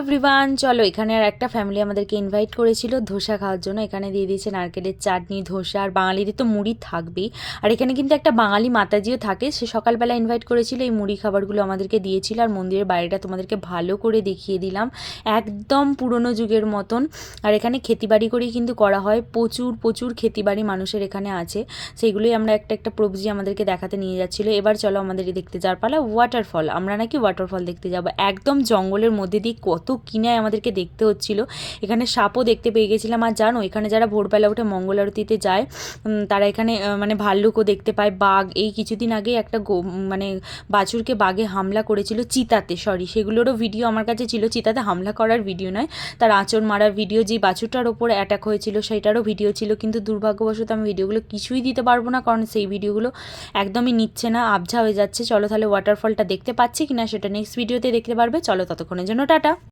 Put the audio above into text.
Everyone, চলো এখানে আর একটা ফ্যামিলি আমাদেরকে ইনভাইট করেছিল ধোসা খাওয়ার জন্য। এখানে দিয়ে দিয়েছে নারকেলের চাটনি, ধোসা, আর বাঙালিদের তো মুড়ি থাকবেই। আর এখানে কিন্তু একটা বাঙালি মাতাজিও থাকে, সে সকালবেলা ইনভাইট করেছিল, এই মুড়ি খাবারগুলো আমাদেরকে দিয়েছিল। আর মন্দিরের বাইরেটা তোমাদেরকে ভালো করে দেখিয়ে দিলাম, একদম পুরনো যুগের মতন। আর এখানে খেতিবাড়ি করেই কিন্তু করা হয়, প্রচুর প্রচুর খেতিবাড়ি মানুষের এখানে আছে। সেইগুলোই আমরা একটা একটা প্রভুজি আমাদেরকে দেখাতে নিয়ে যাচ্ছিলো। এবার চলো আমাদের দেখতে যাওয়ার পালা ওয়াটারফল। আমরা নাকি ওয়াটারফল দেখতে যাবো, একদম জঙ্গলের মধ্যে দিয়ে কত কিনায় আমাদেরকে দেখতে হচ্ছিলো। এখানে সাপও দেখতে পেয়ে গেছিলাম। আর জানো, এখানে যারা ভোরবেলা উঠে মঙ্গল আরতিতে যায় তারা এখানে মানে ভাল্লুকও দেখতে পায়, বাঘ। এই কিছুদিন আগে একটা মানে বাছুরকে বাঘে হামলা করেছিল, চিতাতে, সেগুলোরও ভিডিও আমার কাছে ছিল। চিতাতে হামলা করার ভিডিও নয়, তার আঁচড় মারার ভিডিও, যে বাছুরটার ওপর অ্যাটাক হয়েছিল সেইটারও ভিডিও ছিল। কিন্তু দুর্ভাগ্যবশত আমি ভিডিওগুলো কিছুই দিতে পারবো না, কারণ সেই ভিডিওগুলো একদমই নিচ্ছে না, আবঝা হয়ে যাচ্ছে। চলো তাহলে ওয়াটারফলটা দেখতে পাচ্ছি কিনা সেটা নেক্সট ভিডিওতে দেখতে পারবে। চলো ততক্ষণের জন্য টাটা।